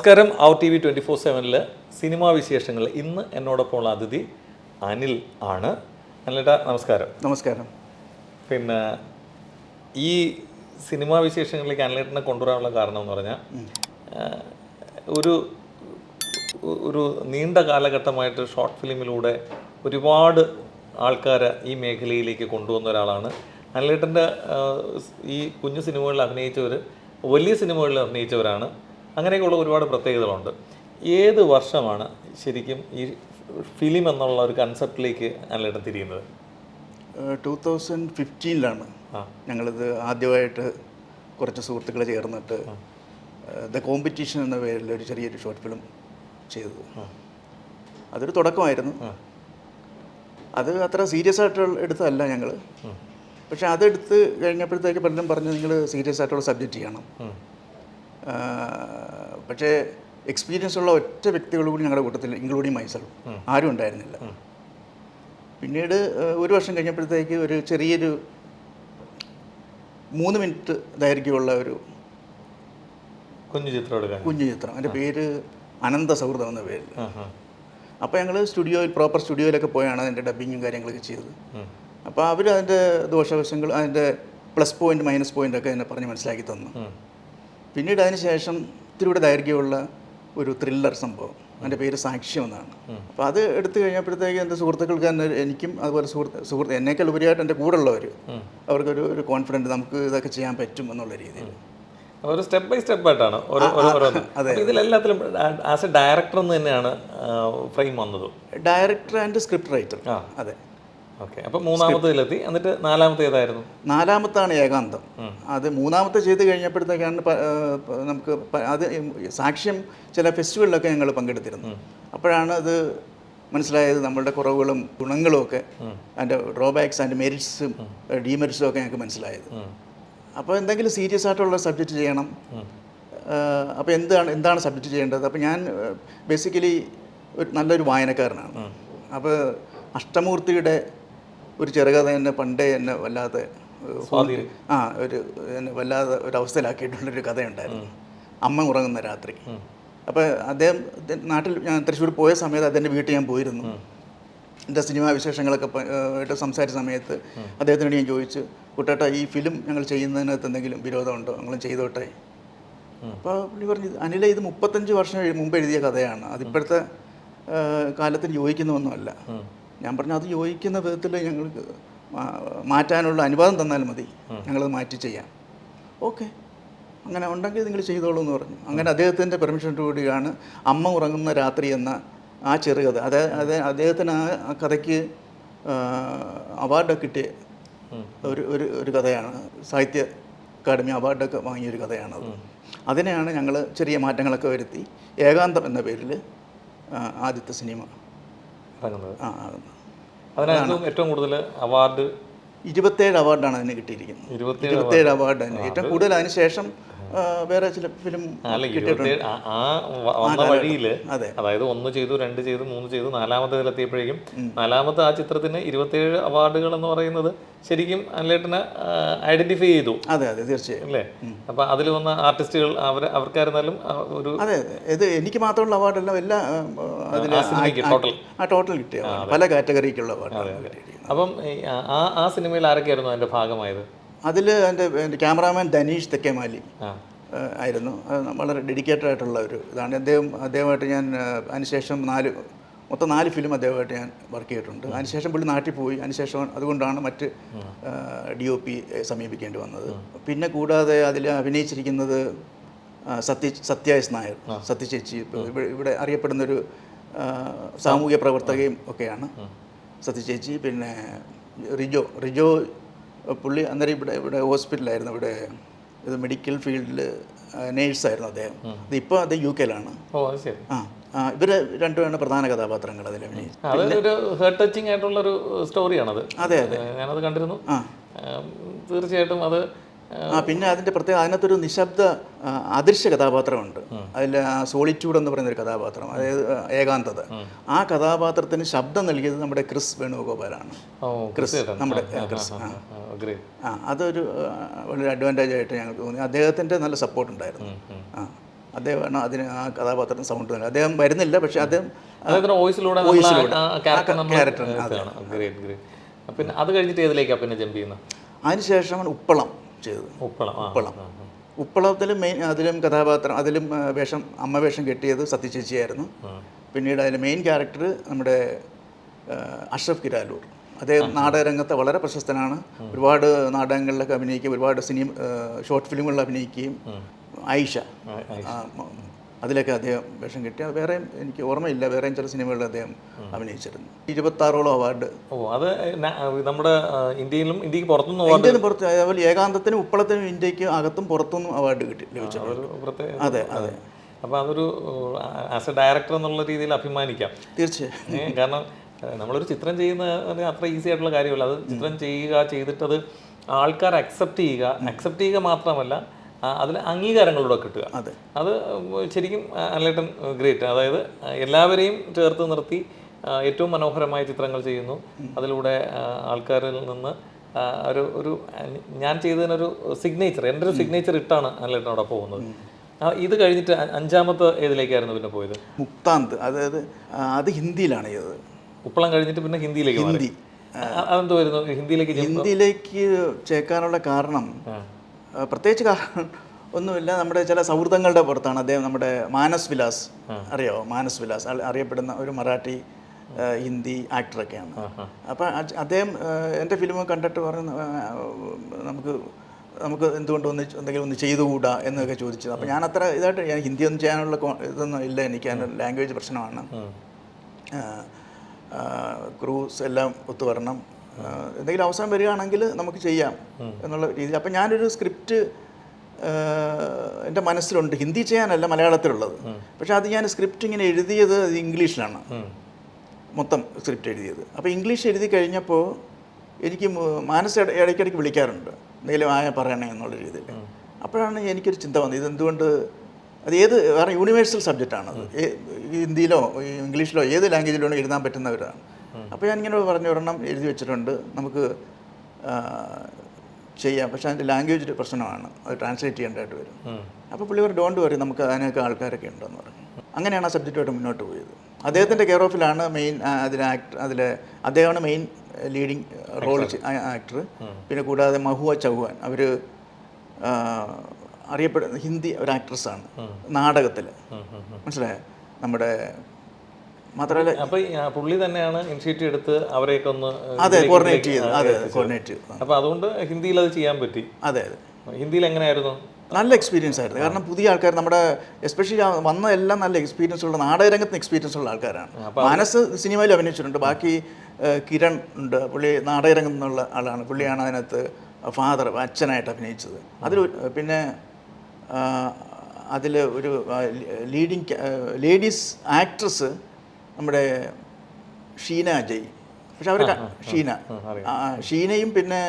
നമസ്കാരം. ഔ T V 24/7 cinema വിശേഷങ്ങൾ. ഇന്ന് എന്നോടൊപ്പമുള്ള അതിഥി അനിൽ ആണ്. അനിലേട്ടാ നമസ്കാരം. നമസ്കാരം. പിന്നെ ഈ സിനിമാ വിശേഷങ്ങളിലേക്ക് അനിലേട്ടനെ കൊണ്ടുവരാനുള്ള കാരണം എന്ന് പറഞ്ഞാൽ ഒരു ഒരു നീണ്ട കാലഘട്ടമായിട്ട് ഷോർട്ട് ഫിലിമിലൂടെ ഒരുപാട് ആൾക്കാരെ ഈ മേഖലയിലേക്ക് കൊണ്ടുവന്ന ഒരാളാണ് അനിലേട്ടൻ്റെ. ഈ കുഞ്ഞു സിനിമകളിൽ അഭിനയിച്ചവർ വലിയ സിനിമകളിൽ അഭിനയിച്ചവരാണ്. അങ്ങനെയൊക്കെയുള്ള ഒരുപാട് പ്രത്യേകതകളുണ്ട്. ഏത് വർഷമാണ് ശരിക്കും ഈ ഫിലിം എന്നുള്ള ഒരു കൺസെപ്റ്റിലേക്ക് അനിലേട്ടൻ തിരിയുന്നത്? 2015 ഞങ്ങളിത് ആദ്യമായിട്ട് കുറച്ച് സുഹൃത്തുക്കൾ ചേർന്നിട്ട് ദ കോമ്പറ്റീഷൻ എന്ന പേരിൽ ഒരു ചെറിയൊരു ഷോർട്ട് ഫിലിം ചെയ്തത്. അതൊരു തുടക്കമായിരുന്നു. അത് അത്ര സീരിയസ് ആയിട്ട് എടുത്തതല്ല ഞങ്ങൾ. പക്ഷെ അതെടുത്ത് കഴിഞ്ഞപ്പോഴത്തേക്ക് പലരും പറഞ്ഞു നിങ്ങൾ സീരിയസ് ആയിട്ടുള്ള സബ്ജക്റ്റ് ചെയ്യണം. പക്ഷേ എക്സ്പീരിയൻസ് ഉള്ള ഒറ്റ വ്യക്തികൾ കൂടി ഞങ്ങളുടെ കൂട്ടത്തിൽ, ഇൻക്ലൂഡിങ് മൈസെൽഫ്, ആരും ഉണ്ടായിരുന്നില്ല. പിന്നീട് ഒരു വർഷം കഴിഞ്ഞപ്പോഴത്തേക്ക് ഒരു ചെറിയൊരു 3 മിനിറ്റ് ദൈർഘ്യമുള്ള ഒരു കുഞ്ഞു ചിത്രം, അതിൻ്റെ പേര് അനന്ത സൗഹൃദം എന്ന പേരിൽ. അപ്പോൾ ഞങ്ങൾ പ്രോപ്പർ സ്റ്റുഡിയോയിലൊക്കെ പോയാണ് അതിൻ്റെ ഡബ്ബിങ്ങും കാര്യങ്ങളൊക്കെ ചെയ്തത്. അപ്പോൾ അവർ അതിൻ്റെ ദോഷവശങ്ങൾ, അതിൻ്റെ പ്ലസ് പോയിൻ്റ് മൈനസ് പോയിൻ്റൊക്കെ എന്നെ പറഞ്ഞ് മനസ്സിലാക്കി തന്നു. പിന്നീട് അതിന് ശേഷം ഇത്തിരിയുടെ ദൈർഘ്യമുള്ള ഒരു ത്രില്ലർ സംഭവം, അതിൻ്റെ പേര് സാക്ഷ്യം എന്നാണ്. അപ്പോൾ അത് എടുത്തു കഴിഞ്ഞപ്പോഴത്തേക്ക് എൻ്റെ സുഹൃത്തുക്കൾക്ക് തന്നെ, എനിക്കും അതുപോലെ സുഹൃത്ത് എന്നേക്കാൾ ഉപരിയായിട്ട് എൻ്റെ കൂടെ ഉള്ളവർ, അവർക്കൊരു കോൺഫിഡൻറ്റ് നമുക്ക് ഇതൊക്കെ ചെയ്യാൻ പറ്റും എന്നുള്ള രീതിയിൽ ഒരു സ്റ്റെപ്പ് ബൈ സ്റ്റെപ്പ് ആയിട്ടാണ് ഇതിലെല്ലാത്തിലും ആസ് എ ഡയറക്ടർ എന്ന് തന്നെയാണ് ഫ്രെയിം വന്നത്. Director and script writer. അതെ. ഓക്കെ. അപ്പോൾ മൂന്നാമത്തേതിലെത്തി. എന്നിട്ട് നാലാമത്തെ ഏതായിരുന്നു? നാലാമത്താണ് ഏകാന്തം. അത് മൂന്നാമത്തെ ചെയ്ത് കഴിഞ്ഞപ്പോഴത്തേക്കാണ് നമുക്ക് അത് സാക്ഷ്യം ചില ഫെസ്റ്റിവലിലൊക്കെ ഞങ്ങൾ പങ്കെടുത്തിരുന്നു. അപ്പോഴാണ് അത് മനസ്സിലായത്, നമ്മളുടെ കുറവുകളും ഗുണങ്ങളും ഒക്കെ, അതിൻ്റെ ഡ്രോബാക്സ് ആൻഡ് മെറിറ്റ്സും ഡീമെറിറ്റ്സും ഒക്കെ ഞങ്ങൾക്ക് മനസ്സിലായത്. അപ്പോൾ എന്തെങ്കിലും സീരിയസ് ആയിട്ടുള്ള സബ്ജക്റ്റ് ചെയ്യണം. അപ്പോൾ എന്താണ് സബ്ജക്റ്റ് ചെയ്യേണ്ടത്? അപ്പോൾ ഞാൻ ബേസിക്കലി നല്ലൊരു വായനക്കാരനാണ്. അപ്പോൾ അഷ്ടമൂർത്തിയുടെ ഒരു ചെറുകഥ എന്നെ പണ്ടേ എന്നെ വല്ലാതെ വല്ലാതെ ഒരു അവസ്ഥയിലാക്കിയിട്ടുള്ളൊരു കഥയുണ്ടായിരുന്നു, അമ്മ ഉറങ്ങുന്ന രാത്രി. അപ്പോൾ അദ്ദേഹം നാട്ടിൽ, ഞാൻ തൃശ്ശൂർ പോയ സമയത്ത് അദ്ദേഹത്തിൻ്റെ വീട്ടിൽ ഞാൻ പോയിരുന്നു. എൻ്റെ സിനിമാ വിശേഷങ്ങളൊക്കെ ആയിട്ട് സംസാരിച്ച സമയത്ത് അദ്ദേഹത്തിനോട് ഞാൻ ചോദിച്ചു, കുട്ടേട്ടാ ഈ ഫിലിം ഞങ്ങൾ ചെയ്യുന്നതിനകത്ത് എന്തെങ്കിലും വിരോധമുണ്ടോ, ഞങ്ങളും ചെയ്തോട്ടെ. അപ്പോൾ പുള്ളി പറഞ്ഞു, അനില ഇത് 35 വർഷം മുമ്പ് എഴുതിയ കഥയാണ്, അതിപ്പോഴത്തെ കാലത്തിന് യോജിക്കുന്നൊന്നുമല്ല. ഞാൻ പറഞ്ഞു, അത് യോജിക്കുന്ന വിധത്തിൽ ഞങ്ങൾക്ക് മാറ്റാനുള്ള അനുവാദം തന്നാൽ മതി, ഞങ്ങളത് മാറ്റി ചെയ്യാം. ഓക്കെ, അങ്ങനെ ഉണ്ടെങ്കിൽ നിങ്ങൾ ചെയ്തോളൂ എന്ന് പറഞ്ഞു. അങ്ങനെ അദ്ദേഹത്തിൻ്റെ പെർമിഷനോട് കൂടിയാണ് അമ്മ ഉറങ്ങുന്ന രാത്രി എന്ന ആ ചെറുകഥ, അദ്ദേഹത്തിന് ആ കഥയ്ക്ക് അവാർഡൊക്കെ കിട്ടിയ ഒരു കഥയാണ്. സാഹിത്യ അക്കാദമി അവാർഡൊക്കെ വാങ്ങിയൊരു കഥയാണത്. അതിനെയാണ് ഞങ്ങൾ ചെറിയ മാറ്റങ്ങളൊക്കെ വരുത്തി ഏകാന്തം എന്ന പേരിൽ ആദ്യത്തെ സിനിമ ആകുന്നത്. ഏറ്റവും കൂടുതൽ അവാർഡ് 27 അവാർഡാണ് അതിന് കിട്ടിയിരിക്കുന്നത്. 27 അവാർഡ് തന്നെ. ഏറ്റവും കൂടുതൽ അതിന് ശേഷം വേറെ ചില ഫിലിം വഴിയില്, അതായത് 1 ചെയ്തു, 2 ചെയ്തു, 3 ചെയ്തു, നാലാമത്തേതിലെത്തിയപ്പോഴേക്കും നാലാമത്തെ ആ ചിത്രത്തിന് 27 അവാർഡുകൾ എന്ന് പറയുന്നത് ശരിക്കും അനിലേട്ടനെ ഐഡന്റിഫൈ ചെയ്തു. അതെ അതെ, തീർച്ചയായും അല്ലേ. അപ്പൊ അതിൽ വന്ന ആർട്ടിസ്റ്റുകൾ അവർക്കായിരുന്നാലും ഒരു അതെ ഇത് എനിക്ക് മാത്രമുള്ള അവാർഡെല്ലാം എല്ലാ ടോട്ടൽ കിട്ടിയ പല കാറ്റഗറിക്കുള്ള അവാർഡ്. അപ്പം ആ സിനിമയിൽ ആരൊക്കെയായിരുന്നു അതിന്റെ ഭാഗമായത്? അതിൽ എൻ്റെ ക്യാമറാമാൻ ധനീഷ് തെക്കേമാലി ആയിരുന്നു. വളരെ ഡെഡിക്കേറ്റഡ് ആയിട്ടുള്ള ഒരു ഇതാണ്. അദ്ദേഹമായിട്ട് ഞാൻ അതിനുശേഷം മൊത്തം 4 ഫിലിം അദ്ദേഹമായിട്ട് ഞാൻ വർക്ക് ചെയ്തിട്ടുണ്ട്. അതിനുശേഷം പുള്ളി നാട്ടിൽ പോയി. അതിനുശേഷം അതുകൊണ്ടാണ് മറ്റ് DOP സമീപിക്കേണ്ടി വന്നത്. പിന്നെ കൂടാതെ അതിൽ അഭിനയിച്ചിരിക്കുന്നത് സത്യ എസ് നായർ, സത്യ ചേച്ചി, ഇവിടെ അറിയപ്പെടുന്നൊരു സാമൂഹ്യ പ്രവർത്തകയും ഒക്കെയാണ് സത്യ ചേച്ചി. പിന്നെ റിജോ പുള്ളി അന്നേരം ഇവിടെ ഹോസ്പിറ്റലായിരുന്നു, ഇവിടെ ഇത് മെഡിക്കൽ ഫീൽഡിൽ നേഴ്സായിരുന്നു അദ്ദേഹം. ഇപ്പോൾ അത് UK യിലാണ്. ഇവർ രണ്ടുപേരാണ് പ്രധാന കഥാപാത്രങ്ങൾ അതിൽ ആയിട്ടുള്ളൊരു സ്റ്റോറിയാണത്. അതെ അതെ, ഞാനത് കണ്ടിരുന്നു. തീർച്ചയായിട്ടും അത് പിന്നെ അതിൻ്റെ പ്രത്യേകത, അതിനകത്തൊരു നിശബ്ദ അദൃശ്യ കഥാപാത്രമുണ്ട് അതിൽ. സോളിറ്റ്യൂഡ് എന്ന് പറയുന്നൊരു കഥാപാത്രം, അതായത് ഏകാന്തത. ആ കഥാപാത്രത്തിന് ശബ്ദം നൽകിയത് നമ്മുടെ ക്രിസ് വേണുഗോപാലാണ്. നമ്മുടെ ക്രിസ്. അതൊരു വളരെ അഡ്വാൻറ്റേജ് ആയിട്ട് ഞങ്ങൾക്ക് തോന്നി. അദ്ദേഹത്തിൻ്റെ നല്ല സപ്പോർട്ട് ഉണ്ടായിരുന്നു. അദ്ദേഹമാണ് അതിന് ആ കഥാപാത്രത്തിന് സൗണ്ട് നൽകുന്നത്. അദ്ദേഹം വരുന്നില്ല, പക്ഷേ അദ്ദേഹം അദ്ദേഹത്തിന്റെ വോയിസിലൂടെ ക്യാരക്ടർ. പിന്നെ അത് കഴിഞ്ഞിട്ട് ഏതിലേക്കാണ് പിന്നെ ജമ്പ് ചെയ്യുന്നത്? അതിനുശേഷമാണ് ഉപ്പളം ചെയ്തത്. ഉപ്പളത്തിൽ മെയിൻ അതിലും കഥാപാത്രം അതിലും അമ്മ വേഷം കെട്ടിയത് സത്യചേച്ചിയായിരുന്നു. പിന്നീട് അതിൽ മെയിൻ ക്യാരക്ടർ നമ്മുടെ അഷ്റഫ് കിരാലൂർ. അദ്ദേഹം നാടകരംഗത്ത് വളരെ പ്രശസ്തനാണ്. ഒരുപാട് നാടകങ്ങളിലൊക്കെ അഭിനയിക്കുകയും ഒരുപാട് ഷോർട്ട് ഫിലിമുകളിൽ അഭിനയിക്കുകയും ആയിഷ അതിലൊക്കെ അദ്ദേഹം വേഷം കിട്ടി. വേറെ എനിക്ക് ഓർമ്മയില്ല, വേറെയും ചില സിനിമകളിൽ അദ്ദേഹം അഭിനയിച്ചിരുന്നു. 26ഓളം അവാർഡ്. അത് നമ്മുടെ ഇന്ത്യക്ക് പുറത്തുനിന്ന് ഇന്ത്യയിൽ പുറത്ത്, അതേപോലെ ഏകാന്തത്തിനും ഉപ്പളത്തിനും ഇന്ത്യക്ക് അകത്തും പുറത്തുനിന്നും അവാർഡ് ലഭിച്ചിട്ടുണ്ട്. അതെ അതെ. അപ്പോൾ അതൊരു ആസ് എ ഡയറക്ടർ എന്നുള്ള രീതിയിൽ അഭിമാനിക്കാം തീർച്ചയായും. കാരണം നമ്മളൊരു ചിത്രം ചെയ്യുന്ന അത്ര ഈസി ആയിട്ടുള്ള കാര്യമല്ല. അത് ചിത്രം ചെയ്തിട്ടത് ആൾക്കാർ അക്സെപ്റ്റ് ചെയ്യുക മാത്രമല്ല അതിൽ അംഗീകാരങ്ങളൂടെ കിട്ടുക. അത് ശരിക്കും അനലേട്ടൻ ഗ്രേറ്റ്. അതായത് എല്ലാവരെയും ചേർത്ത് നിർത്തി ഏറ്റവും മനോഹരമായ ചിത്രങ്ങൾ ചെയ്യുന്നു. അതിലൂടെ ആൾക്കാരിൽ നിന്ന് ഒരു ഞാൻ ചെയ്തതിനൊരു സിഗ്നേച്ചർ, എൻ്റെ ഒരു സിഗ്നേച്ചർ ഇട്ടാണ് അനലേട്ടൻ അവിടെ പോകുന്നത്. ഇത് കഴിഞ്ഞിട്ട് അഞ്ചാമത്തെ ഏതിലേക്കായിരുന്നു പിന്നെ പോയത്? മുക്താന്ത്. അതായത് അത് ഹിന്ദിയിലാണ് ചെയ്തത്. ഉപ്പളം കഴിഞ്ഞിട്ട് പിന്നെ ഹിന്ദിയിലേക്ക് മാറി. അതെന്ത് വരുന്നു ഹിന്ദിയിലേക്ക് ചേക്കാനുള്ള കാരണം? പ്രത്യേകിച്ച് കാരണം ഒന്നുമില്ല, നമ്മുടെ ചില സൗഹൃദങ്ങളുടെ പുറത്താണ്. അദ്ദേഹം നമ്മുടെ മാനസ് വിലാസ്, അറിയാമോ? മാനസ് വിലാസ് അറിയപ്പെടുന്ന ഒരു മറാഠി ഹിന്ദി ആക്ടറൊക്കെയാണ്. അപ്പം അദ്ദേഹം എൻ്റെ ഫിലിം കണ്ടിട്ട് പറഞ്ഞു നമുക്ക് എന്തുകൊണ്ട് എന്തെങ്കിലും ഒന്ന് ചെയ്തുകൂടാ എന്നൊക്കെ ചോദിച്ചത്. അപ്പോൾ ഞാൻ അത്ര ഇതായിട്ട് ഞാൻ ഹിന്ദി ഒന്നും ചെയ്യാനുള്ള ഇതൊന്നും ഇല്ല, എനിക്ക് അതിൻ്റെ ലാംഗ്വേജ് പ്രശ്നമാണ്. ക്രൂസ് എല്ലാം ഒത്തുവരണം, എന്തെങ്കിലും അവസരം വരികയാണെങ്കിൽ നമുക്ക് ചെയ്യാം എന്നുള്ള രീതിയിൽ. അപ്പം ഞാനൊരു സ്ക്രിപ്റ്റ് എൻ്റെ മനസ്സിലുണ്ട്, ഹിന്ദി ചെയ്യാനല്ല മലയാളത്തിലുള്ളത്. പക്ഷേ അത് ഞാൻ സ്ക്രിപ്റ്റ് ഇങ്ങനെ എഴുതിയത് ഇംഗ്ലീഷിലാണ്, മൊത്തം സ്ക്രിപ്റ്റ് എഴുതിയത്. അപ്പോൾ ഇംഗ്ലീഷ് എഴുതി കഴിഞ്ഞപ്പോൾ എനിക്ക് മാനസ് ഇടയ്ക്കിടയ്ക്ക് വിളിക്കാറുണ്ട്, എന്തെങ്കിലും പറയണേ എന്നുള്ള രീതിയിൽ. അപ്പോഴാണ് എനിക്കൊരു ചിന്ത വന്നത്, ഇതെന്തുകൊണ്ട് അത് വേറെ യൂണിവേഴ്സൽ സബ്ജക്റ്റാണത്. ഹിന്ദിയിലോ ഇംഗ്ലീഷിലോ ഏത് ലാംഗ്വേജിലോ എഴുതാൻ പറ്റുന്നവരാണ്. അപ്പോൾ ഞാനിങ്ങനെ ഒരെണ്ണം എഴുതി വെച്ചിട്ടുണ്ട്, നമുക്ക് ചെയ്യാം. പക്ഷേ അതിൻ്റെ ലാംഗ്വേജ് പ്രശ്നമാണ്, അത് ട്രാൻസ്ലേറ്റ് ചെയ്യേണ്ടതായിട്ട് വരും. അപ്പോൾ പുള്ളി ഒരു ഡോണ്ട് വറി, നമുക്ക് അതിനൊക്കെ ആൾക്കാരൊക്കെ ഉണ്ടെന്ന് പറഞ്ഞു. അങ്ങനെയാണ് ആ സബ്ജക്റ്റുമായിട്ട് മുന്നോട്ട് പോയത്. അദ്ദേഹത്തിൻ്റെ കെയർ ഓഫിലാണ് മെയിൻ അദ്ദേഹമാണ് മെയിൻ ലീഡിങ് റോൾ ആക്ടർ. പിന്നെ കൂടാതെ മഹുവ ചൗഹാൻ, അവർ അറിയപ്പെടുന്ന ഹിന്ദി ഒരു ആക്ട്രസ്സാണ് നാടകത്തിൽ, മനസ്സിലായോ? നമ്മുടെ മാത്രമല്ല പുള്ളി തന്നെയാണ് ഇനിഷ്യേറ്റീവ് എടുത്ത് അവരെയൊക്കെ ഒന്ന് കോർഡിനേറ്റ് ചെയ്ത്. അപ്പോൾ അതുകൊണ്ട് ഹിന്ദിയിൽ അത് ചെയ്യാൻ പറ്റി. അതെ. ഹിന്ദിയിൽ എങ്ങനെയായിരുന്നു? നല്ല എക്സ്പീരിയൻസ് ആയിരുന്നു. കാരണം പുതിയ ആൾക്കാർ, നമ്മുടെ എസ്പെഷ്യലി വന്ന എല്ലാം നല്ല എക്സ്പീരിയൻസ് ഉള്ള, നാടകരംഗത്ത് എക്സ്പീരിയൻസ് ഉള്ള ആൾക്കാരാണ്. മാനസ് സിനിമയിൽ അഭിനയിച്ചിട്ടുണ്ട്, ബാക്കി കിരൺ ഉണ്ട്, പുള്ളി നാടകരംഗത്ത് നിന്നുള്ള ആളാണ്. പുള്ളിയാണ് അതിനകത്ത് അച്ഛനായിട്ട് അഭിനയിച്ചത്. പിന്നെ അതിൽ ഒരു ലേഡീസ് ആക്ട്രസ് നമ്മുടെ ഷീന അജയ്. പക്ഷെ അവർ ഷീനയും പിന്നെ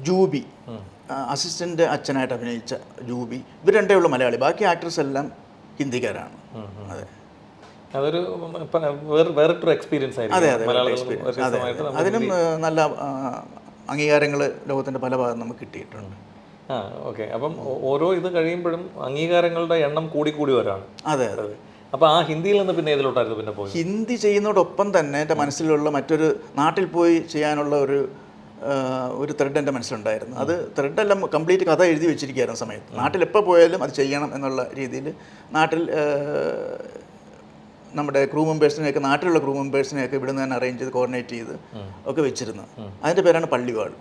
ജൂബി, അസിസ്റ്റൻ്റ് അച്ഛനായിട്ട് അഭിനയിച്ച ജൂബി, ഇവർ രണ്ടേ ഉള്ളൂ മലയാളി, ബാക്കി ആക്ട്രസ് എല്ലാം ഹിന്ദിക്കാരാണ്. അതെ, അതൊരു വേറിട്ടൊരു എക്സ്പീരിയൻസ് ആയിരുന്നു. അതെ അതെ, അതിനും നല്ല അംഗീകാരങ്ങൾ ലോകത്തിൻ്റെ പല ഭാഗത്തും നമുക്ക് കിട്ടിയിട്ടുണ്ട്. ഓക്കെ. അപ്പം ഓരോ ഇത് കഴിയുമ്പോഴും അംഗീകാരങ്ങളുടെ എണ്ണം കൂടി വരാണ്. അതെ അതെ. അപ്പോൾ ആ ഹിന്ദിയിൽ നിന്ന് പിന്നെ ഏതിലോട്ടായിരുന്നു പിന്നെ പോയി? ഹിന്ദി ചെയ്യുന്നതോടൊപ്പം തന്നെ എൻ്റെ മനസ്സിലുള്ള മറ്റൊരു നാട്ടിൽ പോയി ചെയ്യാനുള്ള ഒരു ത്രെഡ് എൻ്റെ മനസ്സിലുണ്ടായിരുന്നു. അത് ത്രെഡെല്ലാം കംപ്ലീറ്റ് കഥ എഴുതി വെച്ചിരിക്കുകയായിരുന്നു സമയത്ത്. നാട്ടിൽ എപ്പോൾ പോയാലും അത് ചെയ്യണം എന്നുള്ള രീതിയിൽ നാട്ടിൽ നമ്മുടെ ക്രൂ മെമ്പേഴ്സിനെയൊക്കെ, നാട്ടിലുള്ള ക്രൂ മെമ്പേഴ്സിനെയൊക്കെ ഇവിടുന്ന് തന്നെ അറേഞ്ച് ചെയ്ത് കോർഡിനേറ്റ് ചെയ്ത് ഒക്കെ വെച്ചിരുന്നു. അതിൻ്റെ പേരാണ് പള്ളിവാൾ.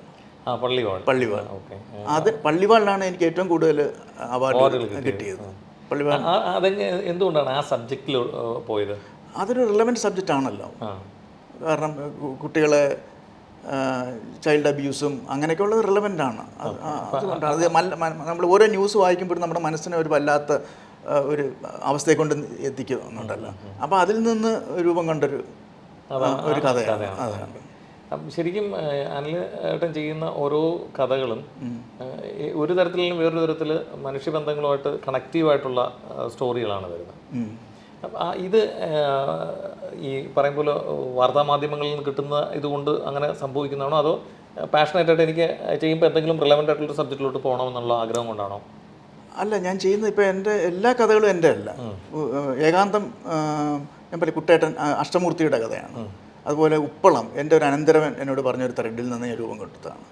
പള്ളിവാൾ. അത് പള്ളിവാളിലാണ് എനിക്ക് ഏറ്റവും കൂടുതൽ അവാർഡ് കിട്ടിയത്. പള്ളിവാൾ എന്തുകൊണ്ടാണ് ആ സബ്ജക്റ്റിൽ പോയത്? അതൊരു റിലവൻറ്റ് സബ്ജക്റ്റ് ആണല്ലോ. കാരണം കുട്ടികളെ ചൈൽഡ് അബ്യൂസും അങ്ങനെയൊക്കെ ഉള്ളത് റിലവൻ്റ് ആണ്. അതുകൊണ്ടാണ് അത് നമ്മൾ ഓരോ ന്യൂസ് വായിക്കുമ്പോഴും നമ്മുടെ മനസ്സിനെ ഒരു വല്ലാത്ത ഒരു അവസ്ഥയെ കൊണ്ട് എത്തിക്കുന്നുണ്ടല്ലോ. അപ്പോൾ അതിൽ നിന്ന് രൂപം കൊണ്ടൊരു കഥയാണ്. അതാണ് ശരിക്കും അനിലേട്ടൻ ചെയ്യുന്ന ഓരോ കഥകളും ഒരു തരത്തിലും വേറൊരു തരത്തിൽ മനുഷ്യബന്ധങ്ങളുമായിട്ട് കണക്റ്റീവായിട്ടുള്ള സ്റ്റോറികളാണ് വരുന്നത്. ഇത് ഈ പറയും പോലെ വാർത്താമാധ്യമങ്ങളിൽ നിന്ന് കിട്ടുന്ന ഇതുകൊണ്ട് അങ്ങനെ സംഭവിക്കുന്നതാണോ, അതോ പാഷനേറ്റായിട്ട് എനിക്ക് ചെയ്യുമ്പോൾ എന്തെങ്കിലും റിലവൻ്റ് ആയിട്ടുള്ള സബ്ജക്റ്റിലോട്ട് പോകണമെന്നുള്ള ആഗ്രഹം കൊണ്ടാണോ? അല്ല, ഞാൻ ചെയ്യുന്നത് ഇപ്പോൾ എൻ്റെ എല്ലാ കഥകളും എൻ്റെ അല്ല. ഏകാന്തം ഞാൻ പറയും കുട്ടേട്ടൻ അഷ്ടമൂർത്തിയുടെ കഥയാണ്. അതുപോലെ ഉപ്പളം എൻ്റെ ഒരു അനന്തരവൻ എന്നോട് പറഞ്ഞൊരു ത്രെഡിൽ നിന്ന് ഞാൻ രൂപം കൊടുത്തതാണ്.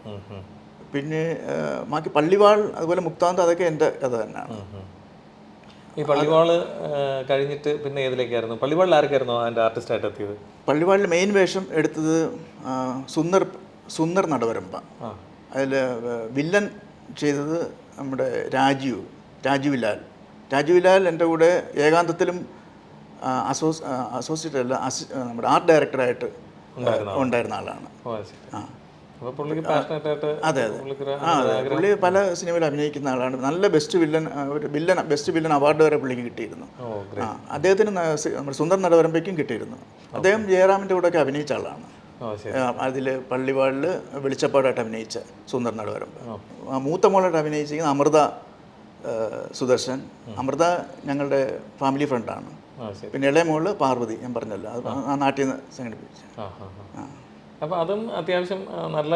പിന്നെ ബാക്കി പള്ളിവാൾ അതുപോലെ മുക്താന്ത അതൊക്കെ എൻ്റെ കഥ തന്നെയാണ്. ഈ പള്ളിവാള് കഴിഞ്ഞിട്ട് പിന്നെ ഏതിലേക്കായിരുന്നു? പള്ളിവാളിൽ ആർക്കായിരുന്നു അതിൻ്റെ ആർട്ടിസ്റ്റായിട്ട് എത്തിയത്? പള്ളിവാളിൽ മെയിൻ വേഷം എടുത്തത് സുന്ദർ നടുവരമ്പ. അതിൽ വില്ലൻ ചെയ്തത് നമ്മുടെ രാജുവിലാൽ എൻ്റെ കൂടെ ഏകാന്തത്തിലും അസോസിയേറ്റ് അല്ല നമ്മുടെ ആർട്ട് ഡയറക്ടറായിട്ട് ഉണ്ടായിരുന്ന ആളാണ്. അതെ. പുള്ളി പല സിനിമയിൽ അഭിനയിക്കുന്ന ആളാണ്. നല്ല ബെസ്റ്റ് വില്ലൻ അവാർഡ് വരെ പുള്ളിക്ക് കിട്ടിയിരുന്നു. അദ്ദേഹത്തിന് നമ്മുടെ സുന്ദർ നടുവരമ്പയ്ക്കും കിട്ടിയിരുന്നു. അദ്ദേഹം ജയറാമിൻ്റെ കൂടെയൊക്കെ അഭിനയിച്ച ആളാണ്. അതിൽ പള്ളിവാളിൽ വെളിച്ചപ്പാടായിട്ട് അഭിനയിച്ച സുന്ദർ നടുവരമ്പ്. മൂത്ത മോളായിട്ട് അഭിനയിച്ചിരിക്കുന്ന അമൃത സുദർശൻ. അമൃത ഞങ്ങളുടെ ഫാമിലി ഫ്രണ്ടാണ്. പിന്നെ ഇളയ മോള് പാർവതി, ഞാൻ പറഞ്ഞല്ലോ, അത് ആ നാട്ടിൽ നിന്ന് സംഘടിപ്പിച്ചു. അപ്പോൾ അതും അത്യാവശ്യം നല്ല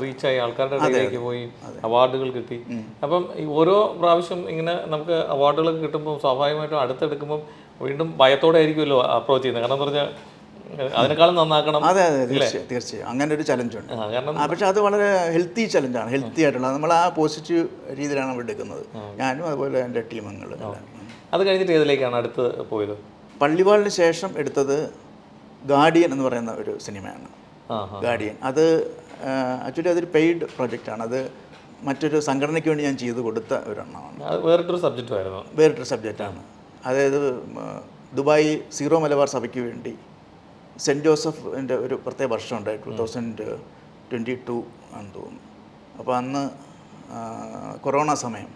റീച്ചായി, ആൾക്കാരുടെ ഇടയിലേക്ക് പോയി, അവാർഡുകൾ കിട്ടി. അപ്പം ഈ ഓരോ പ്രാവശ്യം ഇങ്ങനെ നമുക്ക് അവാർഡുകളൊക്കെ കിട്ടുമ്പോൾ സ്വാഭാവികമായിട്ടും അടുത്തെടുക്കുമ്പോൾ വീണ്ടും ഭയത്തോടെ ആയിരിക്കുമല്ലോ അപ്രോച്ച് ചെയ്യുന്നത്. കാരണം എന്ന് പറഞ്ഞാൽ അതിനേക്കാളും നന്നാക്കണം. അതെ, തീർച്ചയായും അങ്ങനെ ഒരു ചലഞ്ചുണ്ട്. പക്ഷെ അത് വളരെ ഹെൽത്തി ചലഞ്ചാണ്, ഹെൽത്തി ആയിട്ടുള്ള. നമ്മൾ ആ പോസിറ്റീവ് രീതിയിലാണ് നമ്മൾ എടുക്കുന്നത്, ഞാനും അതുപോലെ എൻ്റെ ടീമങ്ങൾ. അത് കഴിഞ്ഞിട്ട് ഏതിലേക്കാണ് അടുത്ത് പോയത്? പള്ളിവാളിന് ശേഷം എടുത്തത് ഗാർഡിയൻ എന്ന് പറയുന്ന ഒരു സിനിമയാണ്. ഗാർഡിയൻ അത് ആക്ച്വലി അതൊരു പെയ്ഡ് പ്രൊജക്റ്റാണ്. അത് മറ്റൊരു സംഘടനയ്ക്ക് വേണ്ടി ഞാൻ ചെയ്ത് കൊടുത്ത ഒരെണ്ണമാണ്. വേറിട്ടൊരു സബ്ജക്റ്റാണ്. അതായത് ദുബായ് സീറോ മലബാർ സഭയ്ക്ക് വേണ്ടി സെൻറ്റ് ജോസഫിൻ്റെ ഒരു പ്രത്യേക വർഷമുണ്ടായി, 2022 ആണെന്ന് തോന്നുന്നു. അപ്പോൾ അന്ന് കൊറോണ സമയം.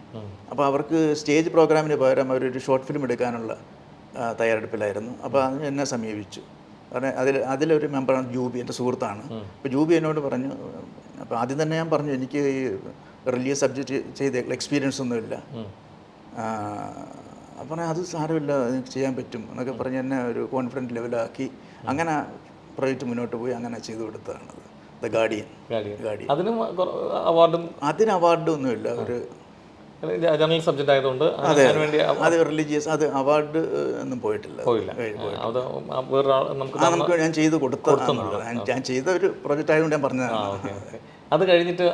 അപ്പോൾ അവർക്ക് സ്റ്റേജ് പ്രോഗ്രാമിന് പകരം അവരൊരു ഷോർട്ട് ഫിലിം എടുക്കാനുള്ള തയ്യാറെടുപ്പിലായിരുന്നു. അപ്പോൾ അതിന് എന്നെ സമീപിച്ചു. കാരണം അതിലൊരു മെമ്പറാണ് ജൂബി, എൻ്റെ സുഹൃത്താണ്. അപ്പോൾ ജൂബി എന്നോട് പറഞ്ഞു. അപ്പോൾ ആദ്യം തന്നെ ഞാൻ പറഞ്ഞു, എനിക്ക് ഈ റിലീജിയസ് സബ്ജക്റ്റ് ചെയ്ത എക്സ്പീരിയൻസ് ഒന്നുമില്ല. അപ്പോൾ അത് സാരമില്ല, എനിക്ക് ചെയ്യാൻ പറ്റും എന്നൊക്കെ പറഞ്ഞ് എന്നെ ഒരു കോൺഫിഡൻറ്റ് ലെവലാക്കി. അങ്ങനെ പ്രൊജക്റ്റ് മുന്നോട്ട് പോയി, അങ്ങനെ ചെയ്തു കൊടുത്തതാണ് ദ ഗാർഡിയൻ. അതിന് അവാർഡ് ഒന്നുമില്ല, ഒരു ജനറൽ സബ്ജക്റ്റ് ആയതുകൊണ്ട്. അതെ, അത് റിലീജിയസ്, അത് അവാർഡ് ഒന്നും പോയിട്ടില്ല. നമുക്ക് ഞാൻ ചെയ്ത് ഞാൻ ചെയ്ത ഒരു പ്രൊജക്റ്റ് ആയതുകൊണ്ട് ഞാൻ പറഞ്ഞതാണ്. അത് കഴിഞ്ഞിട്ട്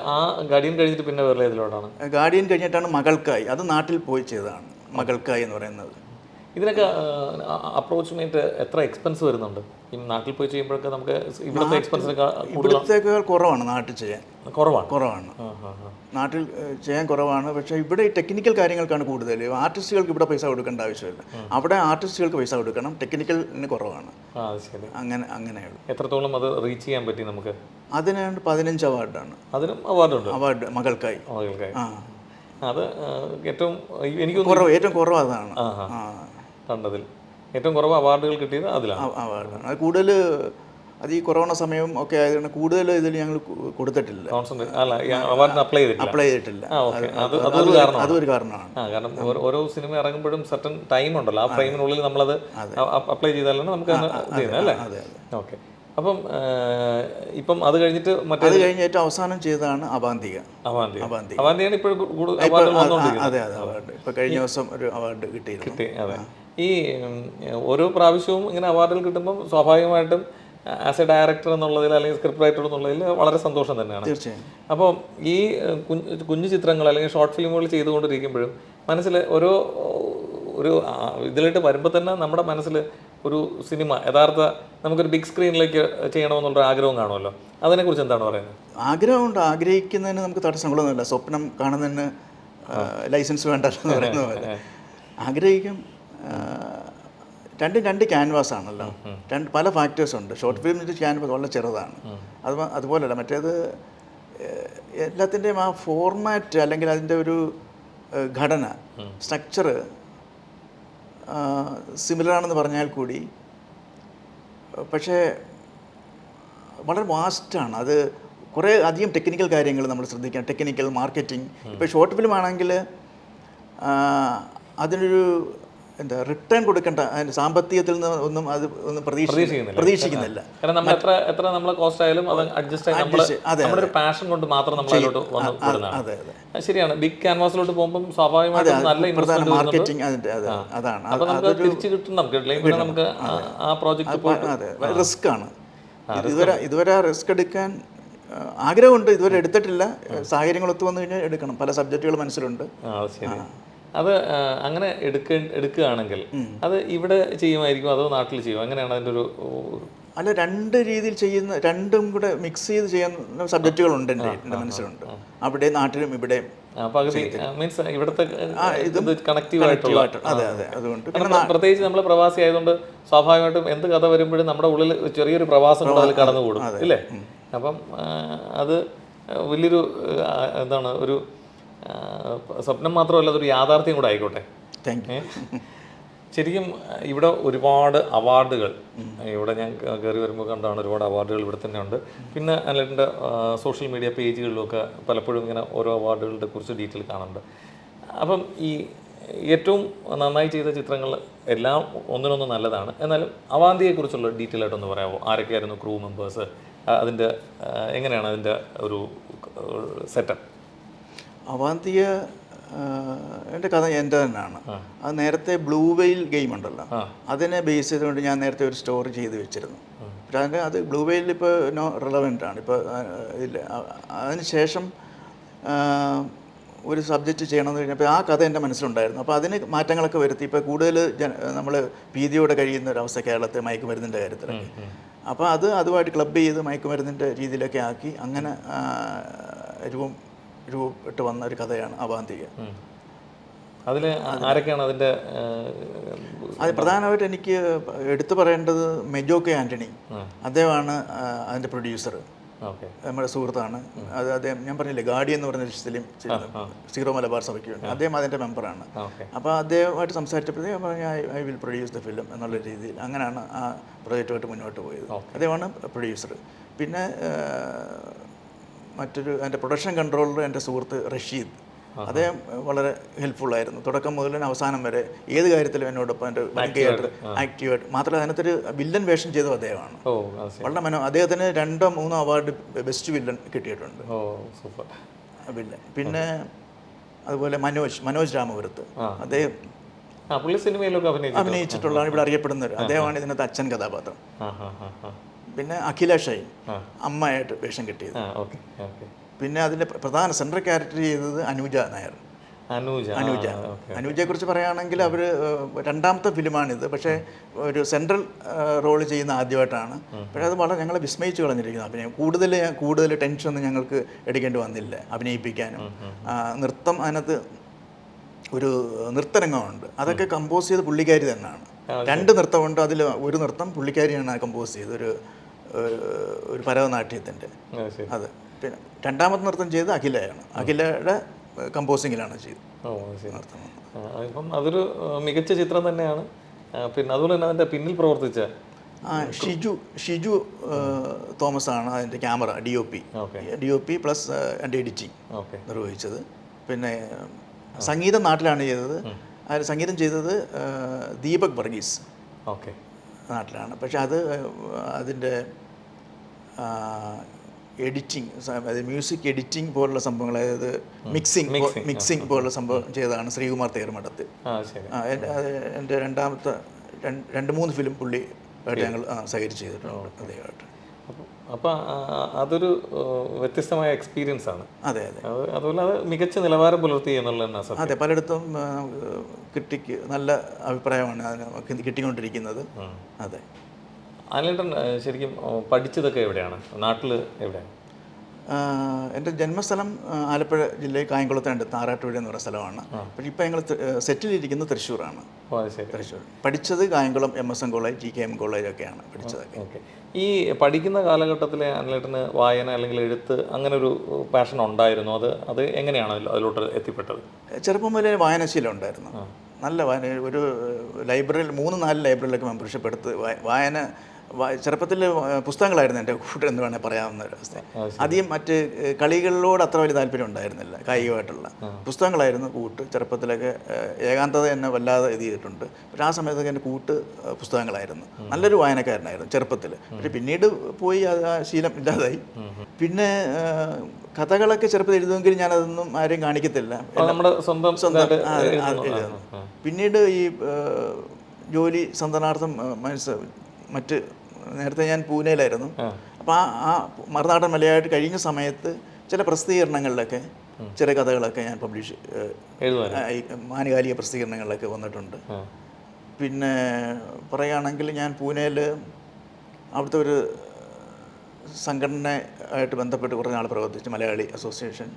ഗാർഡിയൻ കഴിഞ്ഞിട്ട് പിന്നെ വേറെ ഏതിലോട്ടാണ്? ഗാർഡിയൻ കഴിഞ്ഞിട്ടാണ് മകൾക്കായി. അത് നാട്ടിൽ പോയി ചെയ്തതാണ്, മകൾക്കായി എന്ന് പറയുന്നത്. ഇതിനൊക്കെ അപ്രോക്സിമേറ്റ് എത്ര എക്സ്പെൻസ് വരുന്നുണ്ട് ഈ നാട്ടിൽ പോയി ചെയ്യുമ്പോഴൊക്കെ? നമുക്ക് ഇവിടുത്തെ ഇവിടത്തേക്കാൾ കുറവാണ് നാട്ടിൽ ചെയ്യാൻ. കുറവാണ് നാട്ടിൽ ചെയ്യാൻ കുറവാണ്. പക്ഷേ ഇവിടെ ഈ ടെക്നിക്കൽ കാര്യങ്ങൾക്കാണ് കൂടുതൽ. ആർട്ടിസ്റ്റുകൾക്ക് ഇവിടെ പൈസ കൊടുക്കേണ്ട ആവശ്യമില്ല. അവിടെ ആർട്ടിസ്റ്റുകൾക്ക് പൈസ കൊടുക്കണം, ടെക്നിക്കലിന് കുറവാണ്. അങ്ങനെയുള്ളൂ. എത്രത്തോളം അത് റീച്ച് ചെയ്യാൻ പറ്റി നമുക്ക്? അതിന് 15 അവാർഡാണ്. അതിനും അവാർഡുണ്ട്? അവാർഡ് മകൾക്കായി. അത് ഏറ്റവും ഏറ്റവും കുറവ് അതാണ് കണ്ടതിൽ. ഏറ്റവും കുറവ് അവാർഡുകൾ കിട്ടിയത് അതിലാണ്. അവാർഡാണ് അത് കൂടുതൽ. അത് ഈ കൊറോണ സമയം ഒക്കെ ആയതുകൊണ്ട് കൂടുതൽ ഇതിൽ ഞങ്ങൾ കൊടുത്തിട്ടില്ല, അപ്ലൈ ചെയ്തിട്ടില്ല. അതൊരു കാരണമാണ്. കാരണം ഓരോ സിനിമ ഇറങ്ങുമ്പോഴും സർട്ടൻ ടൈം ഉണ്ടല്ലോ, ആ ഫ്രെയിമിനുള്ളിൽ നമ്മളത് അപ്ലൈ ചെയ്താലാണ് നമുക്ക് ചെയ്യുന്നത് അല്ലേ? ഓക്കെ. അപ്പം ഇപ്പം അത് കഴിഞ്ഞിട്ട് ഏറ്റവും അവസാനം ചെയ്തതാണ് അവാന്തികയാണ് ഇപ്പോഴും. അതെ, അവാർഡ് ഇപ്പോൾ കഴിഞ്ഞ ദിവസം ഒരു അവാർഡ് കിട്ടി. അതെ. ഈ ഓരോ പ്രാവശ്യവും ഇങ്ങനെ അവാർഡുകൾ കിട്ടുമ്പോൾ സ്വാഭാവികമായിട്ടും ആസ് എ ഡയറക്ടർ എന്നുള്ളതിൽ അല്ലെങ്കിൽ സ്ക്രിപ്റ്റ് റൈറ്റർ എന്നുള്ളതിൽ വളരെ സന്തോഷം തന്നെയാണ്. തീർച്ചയായും. അപ്പോൾ ഈ കുഞ്ഞു ചിത്രങ്ങൾ അല്ലെങ്കിൽ ഷോർട്ട് ഫിലിമുകൾ ചെയ്തുകൊണ്ടിരിക്കുമ്പോഴും മനസ്സിൽ ഒരു ഇതിലോട്ട് വരുമ്പോൾ തന്നെ നമ്മുടെ മനസ്സിൽ ഒരു സിനിമ യഥാർത്ഥ നമുക്കൊരു ബിഗ് സ്ക്രീനിലേക്ക് ചെയ്യണമെന്നുള്ളൊരു ആഗ്രഹം കാണുമല്ലോ, അതിനെക്കുറിച്ച് എന്താണ് പറയുന്നത്? ആഗ്രഹമുണ്ട്. ആഗ്രഹിക്കുന്നതിന് നമുക്ക് തടസ്സങ്ങളൊന്നുമില്ല. സ്വപ്നം കാണുന്നതിന് ലൈസൻസ് വേണ്ട എന്ന് പറയുന്ന പോലെ ആഗ്രഹിക്കും. രണ്ട് ക്യാൻവാസാണല്ലോ, പല ഫാക്ടേഴ്സുണ്ട്. ഷോർട്ട് ഫിലിമിൻ്റെ ക്യാൻവാസ് വളരെ ചെറുതാണ്. അതുപോലെയല്ല മറ്റേത്. എല്ലാത്തിൻ്റെയും ആ ഫോർമാറ്റ് അല്ലെങ്കിൽ അതിൻ്റെ ഒരു ഘടന, സ്ട്രക്ചർ സിമിലറാണെന്ന് പറഞ്ഞാൽ കൂടി പക്ഷേ വളരെ വാസ്റ്റാണ്. അത് കുറേ അധികം ടെക്നിക്കൽ കാര്യങ്ങൾ നമ്മൾ ശ്രദ്ധിക്കണം. Technical marketing. ഇപ്പോൾ ഷോർട്ട് ഫിലിം ആണെങ്കിൽ അതിനൊരു എന്താ റിട്ടേൺ കൊടുക്കേണ്ട, അതിന് സാമ്പത്തികത്തിൽ നിന്ന് ഒന്നും അത് ഒന്നും പ്രതീക്ഷിക്കുന്നില്ല. കാരണം നമ്മൾ എത്ര നമ്മൾ കോസ്റ്റ് ആയാലും അത് അഡ്ജസ്റ്റ് ആയി നമ്മുടെ ഒരു പാഷൻ കൊണ്ട് മാത്രം നമ്മൾ അതിലോട്ട് വന്ന് വിടുന്നതാണ്. ശരിയാണ്. ബിഗ് ക്യാൻവാസിലോട്ട് പോകുമ്പോൾ സ്വാഭാവികമായിട്ടും നല്ല ഇൻവെസ്റ്റ്മെന്റ് മാർക്കറ്റിംഗ് അതാണ്. അപ്പോൾ നമുക്ക് തിരിച്ചു കിട്ടും. നമുക്ക് നമുക്ക് ആ പ്രോജക്റ്റ് പോയിട്ട് റിസ്ക് ആണ്. ഇതുവരെ ആ റിസ്ക് എടുക്കാൻ ആഗ്രഹമുണ്ട്, ഇതുവരെ എടുത്തിട്ടില്ല. സാഹചര്യങ്ങൾ ഒത്തു വന്നു കഴിഞ്ഞാൽ എടുക്കണം. പല സബ്ജക്റ്റുകൾ മനസ്സിലുണ്ട്. ശരി. അത് അങ്ങനെ എടുക്കുകയാണെങ്കിൽ അത് ഇവിടെ ചെയ്യുമായിരിക്കും അതോ നാട്ടിൽ ചെയ്യും? അങ്ങനെയാണ് അതിൻ്റെ ഒരു അല്ല, രണ്ട് രീതിയിൽ ചെയ്യുന്ന, രണ്ടും കൂടെ മിക്സ് ചെയ്ത് ചെയ്യുന്ന സബ്ജക്റ്റുകളുണ്ട് എൻ്റെ മനസ്സിലുണ്ട്. അവിടെ നാട്ടിലും ഇവിടെയും പകുതി മീൻസ് ഇവിടുത്തെ കണക്റ്റീവ് ആയിട്ടുള്ള. അതുകൊണ്ട് പ്രത്യേകിച്ച് നമ്മൾ പ്രവാസി ആയതുകൊണ്ട് സ്വാഭാവികമായിട്ടും എന്ത് കഥ വരുമ്പോഴും നമ്മുടെ ഉള്ളിൽ ചെറിയൊരു പ്രവാസം കൂടെ അതിൽ കടന്നുകൂടും ഇല്ലേ? അപ്പം അത് വലിയൊരു എന്താണ്, ഒരു സ്വപ്നം മാത്രമല്ല, അതൊരു യാഥാർത്ഥ്യം കൂടെ ആയിക്കോട്ടെ. Thank you. ശരിക്കും ഇവിടെ ഒരുപാട് അവാർഡുകൾ ഇവിടെ ഞാൻ കയറി വരുമ്പോൾ കണ്ടാണ്. ഒരുപാട് അവാർഡുകൾ ഇവിടെ തന്നെ ഉണ്ട്. പിന്നെ അനിലേട്ടൻ്റെ സോഷ്യൽ മീഡിയ പേജുകളിലൊക്കെ പലപ്പോഴും ഇങ്ങനെ ഓരോ അവാർഡുകളുടെ കുറിച്ച് ഡീറ്റെയിൽ കാണുന്നുണ്ട്. അപ്പം ഈ ഏറ്റവും നന്നായി ചെയ്ത ചിത്രങ്ങൾ എല്ലാം ഒന്നിനൊന്നും നല്ലതാണ്. എന്നാലും അവാന്തിയെക്കുറിച്ചുള്ള ഡീറ്റെയിൽ ആയിട്ടൊന്ന് പറയാമോ? ആരൊക്കെയായിരുന്നു ക്രൂ മെമ്പേഴ്സ്? അതിൻ്റെ എങ്ങനെയാണ് അതിൻ്റെ ഒരു സെറ്റപ്പ്? അവാന്തിയ എൻ്റെ കഥ എൻ്റെ തന്നെയാണ്. അത് നേരത്തെ ബ്ലൂ വെയിൽ ഗെയിം ഉണ്ടല്ലോ, അതിനെ ബേസ് ചെയ്തുകൊണ്ട് ഞാൻ നേരത്തെ ഒരു സ്റ്റോറി ചെയ്ത് വെച്ചിരുന്നു. പക്ഷേ അത് ബ്ലൂ വെയിൽ ഇപ്പോൾ നോ റിലവൻ്റ് ആണ് ഇപ്പോൾ ഇല്ല. അതിന് ശേഷം ഒരു സബ്ജക്റ്റ് ചെയ്യണമെന്ന് കഴിഞ്ഞപ്പോൾ ആ കഥ എൻ്റെ മനസ്സിലുണ്ടായിരുന്നു. അപ്പോൾ അതിന് മാറ്റങ്ങളൊക്കെ വരുത്തി. ഇപ്പോൾ കൂടുതൽ നമ്മൾ ഭീതിയോടെ കഴിയുന്ന ഒരവസ്ഥ കേരളത്തെ മയക്കുമരുന്നിൻ്റെ കാര്യത്തിലൊക്കെ. അപ്പോൾ അതുമായിട്ട് ക്ലബ് ചെയ്ത് മയക്കുമരുന്നിൻ്റെ രീതിയിലൊക്കെ ആക്കി അങ്ങനെ രൂപപ്പെട്ട് വന്ന ഒരു കഥയാണ് അവാന്തിക. അതിൽ ആരൊക്കെയാണ് അതിൻ്റെ? അത് പ്രധാനമായിട്ട് എനിക്ക് എടുത്തു പറയേണ്ടത് മെജോക്കെ ആൻ്റണി. അദ്ദേഹമാണ് അതിൻ്റെ പ്രൊഡ്യൂസർ. നമ്മുടെ സുഹൃത്താണ്. അദ്ദേഹം ഞാൻ പറഞ്ഞില്ലേ ഗാഡി എന്ന് പറഞ്ഞ സീറോ മലബാർ സഭയ്ക്ക് വേണ്ടി അദ്ദേഹം അതിൻ്റെ മെമ്പറാണ്. അപ്പോൾ അദ്ദേഹമായിട്ട് സംസാരിച്ചപ്പോഴേ ഞാൻ പറഞ്ഞു I will produce the film എന്നുള്ള രീതിയിൽ. അങ്ങനെയാണ് ആ പ്രൊജക്റ്റുമായിട്ട് മുന്നോട്ട് പോയത്. അദ്ദേഹമാണ് പ്രൊഡ്യൂസർ. പിന്നെ മറ്റൊരു എൻ്റെ പ്രൊഡക്ഷൻ കൺട്രോളർ എൻ്റെ സുഹൃത്ത് റഷീദ്. അദ്ദേഹം വളരെ ഹെൽപ്ഫുള്ളായിരുന്നു തുടക്കം മുതൽ അവസാനം വരെ. ഏത് കാര്യത്തിലും എന്നോടൊപ്പം എൻ്റെ ഭയങ്കരമായിട്ട് ആക്റ്റീവായിട്ട്. മാത്രമല്ല അതിനകത്തൊരു വില്ലൻ വേഷം ചെയ്തത് അദ്ദേഹമാണ്. വളരെ അദ്ദേഹത്തിന് 2 or 3 അവാർഡ് ബെസ്റ്റ് വില്ലൻ കിട്ടിയിട്ടുണ്ട്. വില്ലൻ. പിന്നെ അതുപോലെ മനോജ് രാമപുരത്ത് അദ്ദേഹം അഭിനയിച്ചിട്ടുള്ളതാണ്, ഇവിടെ അറിയപ്പെടുന്നത്. അദ്ദേഹമാണ് ഇതിനകത്ത് അച്ഛൻ കഥാപാത്രം. പിന്നെ അഖില ഷൈൻ അമ്മയായിട്ട് വേഷം കിട്ടിയത്. പിന്നെ അതിൻ്റെ പ്രധാന സെൻട്രൽ ക്യാരക്ടർ ചെയ്തത് അനൂജ നായർ. അനൂജയെക്കുറിച്ച് പറയുകയാണെങ്കിൽ അവർ 2ാമത്തെ ഫിലിമാണിത്. പക്ഷേ ഒരു സെൻട്രൽ റോൾ ചെയ്യുന്ന ആദ്യമായിട്ടാണ്. പക്ഷേ അത് വളരെ ഞങ്ങളെ വിസ്മയിച്ച് കളഞ്ഞിരിക്കുന്നു അഭിനയം. കൂടുതൽ ടെൻഷനൊന്നും ഞങ്ങൾക്ക് എടുക്കേണ്ടി വന്നില്ല അഭിനയിപ്പിക്കാനും. നൃത്തം, അതിനകത്ത് ഒരു നൃത്തരംഗമുണ്ട്, അതൊക്കെ കമ്പോസ് ചെയ്ത് പുള്ളിക്കാരി തന്നെയാണ്. 2 നൃത്തമുണ്ട്, അതിൽ ഒരു നൃത്തം പുള്ളിക്കാരിയാണ് കമ്പോസ് ചെയ്ത് ഒരു ഭരതനാട്യത്തിൻ്റെ. അത് പിന്നെ 2ാമത്തെ നൃത്തം ചെയ്ത് അഖിലയാണ്. അഖിലയുടെ കമ്പോസിങ്ങിലാണ് ചെയ്തത്. അപ്പം അതൊരു മികച്ച ചിത്രം തന്നെയാണ്. പിന്നെ അതുപോലെ തന്നെ അതിൻ്റെ പിന്നിൽ പ്രവർത്തിച്ച ഷിജു തോമസ് ആണ് അതിൻ്റെ ക്യാമറ DOP പ്ലസ് എൻ്റെ എഡിറ്റിംഗ് നിർവഹിച്ചത്. പിന്നെ സംഗീതം നാട്ടിലാണ് ചെയ്തത്. അതിൽ സംഗീതം ചെയ്തത് ദീപക് വർഗീസ് നാട്ടിലാണ്. പക്ഷെ അതിൻ്റെ എഡിറ്റിംഗ്, അതായത് മ്യൂസിക് എഡിറ്റിംഗ് പോലുള്ള സംഭവങ്ങൾ, അതായത് മിക്സിംഗ് പോലുള്ള സംഭവം ചെയ്തതാണ് ശ്രീകുമാർ തേർമഠത്തിൽ. എൻ്റെ 2-3 ഫിലിം പുള്ളി ആയിട്ട് ഞങ്ങൾ സഹകരിച്ച് ചെയ്തിട്ടുണ്ട് അദ്ദേഹമായിട്ട്. അപ്പോൾ അതൊരു വ്യത്യസ്തമായ എക്സ്പീരിയൻസ് ആണ്. അതെ. അതുപോലെ അത് മികച്ച നിലവാരം പുലർത്തി എന്നുള്ളതാണ്. അതെ, പലയിടത്തും നല്ല അഭിപ്രായമാണ് അതിന് കിട്ടിക്കൊണ്ടിരിക്കുന്നത്. അതെ. അനിലേട്ടൻ ശരിക്കും പഠിച്ചതൊക്കെ എവിടെയാണ്? നാട്ടിൽ എവിടെയാണ്? എൻ്റെ ജന്മസ്ഥലം ആലപ്പുഴ ജില്ലയിൽ കായംകുളത്തുണ്ട്, താറാട്ടുപുഴ എന്ന് പറയുന്ന സ്ഥലമാണ്. പക്ഷേ ഇപ്പോൾ ഞങ്ങൾ സെറ്റിലിരിക്കുന്നത് തൃശ്ശൂരാണ്. തൃശ്ശൂർ. പഠിച്ചത് കായംകുളം MSM കോളേജ്, GKM കോളേജൊക്കെയാണ് പഠിച്ചതൊക്കെ. ഈ പഠിക്കുന്ന കാലഘട്ടത്തിൽ അനിലേട്ടന് വായന അല്ലെങ്കിൽ എഴുത്ത് അങ്ങനെ ഒരു പാഷൻ ഉണ്ടായിരുന്നു? അത് എങ്ങനെയാണ് അതിലോട്ട് എത്തിപ്പെട്ടത്? ചെറുപ്പം മുതലേ വായനാശീലം ഉണ്ടായിരുന്നു. നല്ല വായന. ഒരു ലൈബ്രറിയിൽ 3-4 ലൈബ്രറിയിലൊക്കെ മെമ്പർഷിപ്പ് എടുത്ത് വായന ചെറുപ്പത്തിൽ പുസ്തകങ്ങളായിരുന്നു എൻ്റെ കൂട്ട് എന്ന് വേണേൽ പറയാവുന്ന ഒരവസ്ഥ. ആദ്യം മറ്റ് കളികളിലോട് അത്ര വലിയ താല്പര്യം ഉണ്ടായിരുന്നില്ല, കായികമായിട്ടുള്ള പുസ്തകങ്ങളായിരുന്നു കൂട്ട്. ചെറുപ്പത്തിലൊക്കെ ഏകാന്തത എന്നെ വല്ലാതെ ഇത് ചെയ്തിട്ടുണ്ട്. പക്ഷേ ആ സമയത്തൊക്കെ എൻ്റെ കൂട്ട് പുസ്തകങ്ങളായിരുന്നു. നല്ലൊരു വായനക്കാരനായിരുന്നു ചെറുപ്പത്തിൽ. പക്ഷേ പിന്നീട് പോയി അത് ആ ശീലം ഇല്ലാതായി. പിന്നെ കഥകളൊക്കെ ചെറുപ്പത്തിൽ എഴുതുമെങ്കിലും ഞാനതൊന്നും ആരെയും കാണിക്കത്തില്ല, നമ്മുടെ സ്വന്തം എഴുതുന്നു. പിന്നീട് ഈ ജോലി സന്ദർഭാർത്ഥം മറ്റ് നേരത്തെ ഞാൻ പൂനെയിലായിരുന്നു. അപ്പോൾ ആ മറുനാടൻ മലയാളമായിട്ട് കഴിഞ്ഞ സമയത്ത് ചില പ്രസിദ്ധീകരണങ്ങളിലൊക്കെ ചെറിയ കഥകളൊക്കെ ഞാൻ പബ്ലിഷ് ആനുകാലിക പ്രസിദ്ധീകരണങ്ങളിലൊക്കെ വന്നിട്ടുണ്ട്. പിന്നെ പറയുകയാണെങ്കിൽ ഞാൻ പൂനെയിൽ അവിടുത്തെ ഒരു സംഘടനയായിട്ട് ബന്ധപ്പെട്ട് കുറേ നാൾ പ്രവർത്തിച്ചു, മലയാളി അസോസിയേഷൻ.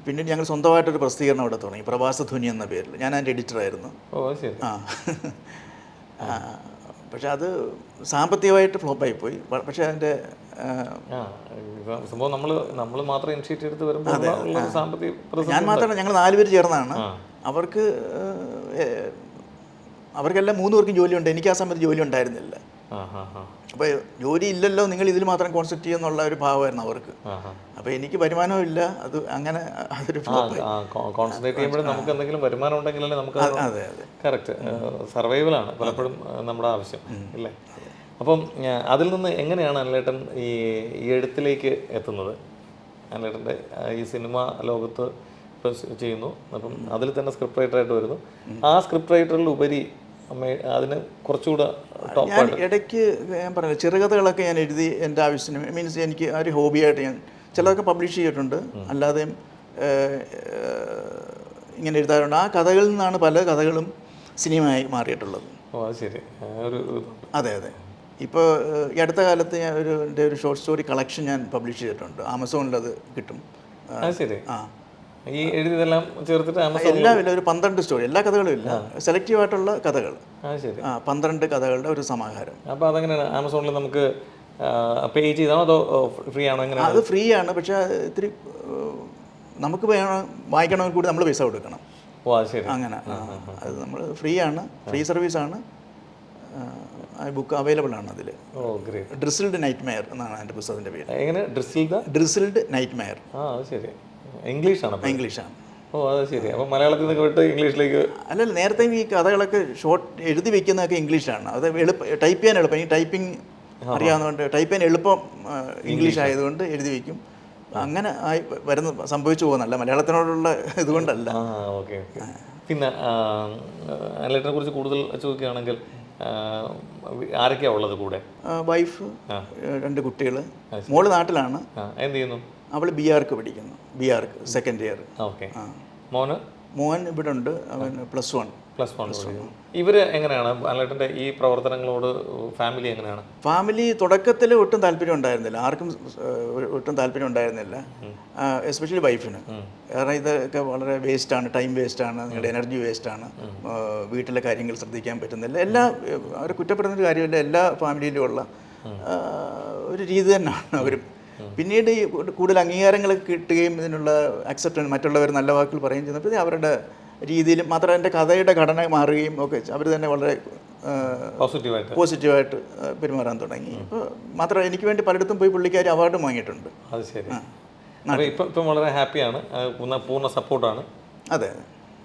പിന്നീട് ഞങ്ങൾ സ്വന്തമായിട്ടൊരു പ്രസിദ്ധീകരണം അവിടെ തുടങ്ങി, പ്രവാസധ്വനി എന്ന പേരിൽ. ഞാൻ അതിൻ്റെ എഡിറ്ററായിരുന്നു. പക്ഷെ അത് സാമ്പത്തികമായിട്ട് ഫ്ലോപ്പായിപ്പോയി. പക്ഷേ അതിൻ്റെ സംഭവം നമ്മൾ മാത്രം ഇനിഷ്യേറ്റീവ് എടുത്ത് വരുമ്പോൾ ഞാൻ മാത്രമല്ല, ഞങ്ങൾ 4 പേര് ചേർന്നാണ്. അവർക്കെല്ലാം 3 പേർക്കും ജോലിയുണ്ട്. എനിക്ക് ആ സമയത്ത് ജോലി ഉണ്ടായിരുന്നില്ല. അപ്പോൾ ജോലി ഇല്ലല്ലോ, നിങ്ങൾ ഇതിൽ മാത്രം കോൺസെൻട്രേറ്റ് ചെയ്യുന്നുള്ള ഒരു ഭാവമായിരുന്നു അവർക്ക്. അപ്പോൾ എനിക്ക് വരുമാനവും ഇല്ല. അത് അങ്ങനെ അതൊരു കോൺസെൻട്രേറ്റ് ചെയ്യുമ്പോഴും നമുക്ക് എന്തെങ്കിലും വരുമാനം ഉണ്ടെങ്കിലല്ലേ നമുക്ക്. അതെ അതെ, കറക്റ്റ്. സർവൈവലാണ് പലപ്പോഴും നമ്മുടെ ആവശ്യം, ഇല്ലേ? അപ്പം അതിൽ നിന്ന് എങ്ങനെയാണ് അനിലേട്ടൻ ഈ എഴുത്തിലേക്ക് എത്തുന്നത്? അനിലേട്ടൻ്റെ ഈ സിനിമ ലോകത്ത് ഇപ്പം ചെയ്യുന്നു, അപ്പം അതിൽ തന്നെ സ്ക്രിപ്റ്റ് റൈറ്ററായിട്ട് വരുന്നു. ആ സ്ക്രിപ്റ്റ് റൈറ്ററിൽ ഉപരി അതിന് കുറച്ചുകൂടെ ഞാൻ ഇടയ്ക്ക് ഞാൻ പറഞ്ഞില്ല, ചെറുകഥകളൊക്കെ ഞാൻ എഴുതി എൻ്റെ ആവശ്യത്തിന്, മീൻസ് എനിക്ക് ആ ഒരു ഹോബിയായിട്ട് ഞാൻ ചിലതൊക്കെ പബ്ലിഷ് ചെയ്തിട്ടുണ്ട്. അല്ലാതെയും ഇങ്ങനെ എഴുതാറുണ്ട്. ആ കഥകളിൽ നിന്നാണ് പല കഥകളും സിനിമയായി മാറിയിട്ടുള്ളത്. ശരി. അതെ അതെ. ഇപ്പോൾ ഈ അടുത്ത കാലത്ത് ഞാൻ എൻ്റെ ഒരു ഷോർട്ട് സ്റ്റോറി കളക്ഷൻ ഞാൻ പബ്ലിഷ് ചെയ്തിട്ടുണ്ട്. ആമസോണിലത് കിട്ടും. ശരി. ഈ എഴുതിയതെല്ലാം ചേർത്തിട്ട് എല്ലാം ഇല്ല, ഒരു 12 സ്റ്റോറി, എല്ലാ കഥകളും ഇല്ല, സെലക്റ്റീവ് ആയിട്ടുള്ള കഥകൾ. 12 കഥകളുടെ ഒരു സമാഹാരം. അപ്പോൾ അതെങ്ങനെയാണ് ആമസോണിൽ നമുക്ക് പേ ചെയ്താണോ അതോ ഫ്രീ ആണോ? എങ്ങനെ? അത് ഫ്രീ ആണ്, പക്ഷേ ഇത്തിരി നമുക്ക് വായിക്കണമെങ്കിൽ കൂടി നമ്മൾ പൈസ കൊടുക്കണം. അങ്ങനെ അത് നമ്മൾ ഫ്രീ ആണ്, ഫ്രീ സർവീസാണ്. ബുക്ക് അവൈലബിൾ ആണ് അതിൽ. ഡ്രിസിൽഡ് നൈറ്റ്മെയർ എന്നാണ് എൻ്റെ പുസ്തകത്തിൻ്റെ പേര്. എങ്ങനെ? ഡ്രിസിൽഡ് നൈറ്റ്മെയർ. ശരി. ഇംഗ്ലീഷാണ്? ഇംഗ്ലീഷാണ്. അത് ശരി. അപ്പോൾ മലയാളത്തിൽ നിന്ന് വിട്ട് ഇംഗ്ലീഷിലേക്ക്? അല്ലല്ല, നേരത്തെ ഈ കഥകളൊക്കെ ഷോർട്ട് എഴുതി വെക്കുന്നതൊക്കെ ഇംഗ്ലീഷാണ്. അത് ടൈപ്പ് ചെയ്യാൻ എളുപ്പം. ഈ ടൈപ്പിംഗ് അറിയാവുന്നതുകൊണ്ട് ടൈപ്പ് ചെയ്യാൻ എളുപ്പം ഇംഗ്ലീഷ് ആയതുകൊണ്ട് എഴുതി വയ്ക്കും. അങ്ങനെ സംഭവിച്ചു പോകുന്നല്ല, മലയാളത്തിനോടുള്ള ഇതുകൊണ്ടല്ല. ഓക്കെ. പിന്നെ അനിലേട്ടനെ കുറിച്ച് കൂടുതൽ ചോദിക്കുകയാണെങ്കിൽ ആരൊക്കെയാണ് ഉള്ളത് കൂടെ? വൈഫ്, 2 കുട്ടികൾ. മോള് നാട്ടിലാണ്. എന്ത് ചെയ്യുന്നു? അവൾ BRക്ക് പഠിക്കുന്നു. BRക്ക് സെക്കൻഡ് ഇയർ. മോൻ ഇവിടെ ഉണ്ട്, അവൻ +1. ഇവര് എങ്ങനെയാണ് അനിലേട്ടൻ്റെ ഈ പ്രവർത്തനങ്ങളോട് ഫാമിലി എങ്ങനെയാണ്? ഫാമിലി തുടക്കത്തിൽ ഒട്ടും താല്പര്യം ഉണ്ടായിരുന്നില്ല, ആർക്കും ഒട്ടും താല്പര്യം ഉണ്ടായിരുന്നില്ല, എസ്പെഷ്യലി വൈഫിന്. കാരണം ഇതൊക്കെ വളരെ വേസ്റ്റാണ്, ടൈം വേസ്റ്റാണ്, നിങ്ങളുടെ എനർജി വേസ്റ്റാണ്, വീട്ടിലെ കാര്യങ്ങൾ ശ്രദ്ധിക്കാൻ പറ്റുന്നില്ല. അവരെ കുറ്റപ്പെടുന്നൊരു കാര്യമില്ല, എല്ലാ ഫാമിലിയിലും ഉള്ള ഒരു രീതി തന്നെയാണ് അവരും. പിന്നീട് ഈ കൂടുതൽ അംഗീകാരങ്ങളൊക്കെ കിട്ടുകയും ഇതിനുള്ള അക്സെപ്റ്റൻസ്, മറ്റുള്ളവർ നല്ല വാക്കുകൾ പറയുകയും ചെയ്യുന്നപ്പോൾ അവരുടെ രീതിയിലും മാത്രം എൻ്റെ കഥയുടെ ഘടന മാറുകയും ഒക്കെ അവർ തന്നെ വളരെ പോസിറ്റീവായിട്ട് പെരുമാറാൻ തുടങ്ങി. ഇപ്പോൾ മാത്രം എനിക്ക് വേണ്ടി പലയിടത്തും പോയി പുള്ളിക്കാർ അവാർഡും വാങ്ങിയിട്ടുണ്ട്. അത് ശരി. ഇപ്പം വളരെ ഹാപ്പിയാണ്, പൂർണ്ണ സപ്പോർട്ടാണ്. അതെ,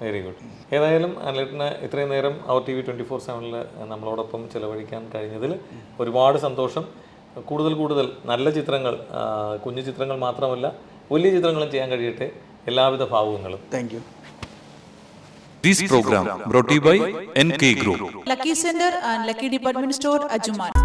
വെരി ഗുഡ്. ഏതായാലും അനിലേട്ടന് ഇത്രയും നേരം അവർ TV 24/7 നമ്മളോടൊപ്പം ചിലവഴിക്കാൻ കഴിഞ്ഞതിൽ ഒരുപാട് സന്തോഷം. കൂടുതൽ നല്ല ചിത്രങ്ങൾ, കുഞ്ഞു ചിത്രങ്ങൾ മാത്രമല്ല വലിയ ചിത്രങ്ങളും ചെയ്യാൻ കഴിയട്ടെ. എല്ലാവിധ ഭാവുകങ്ങളും. Thank you. This program brought to you by NK Group, Lucky Center and Lucky Department Store, Ajuman.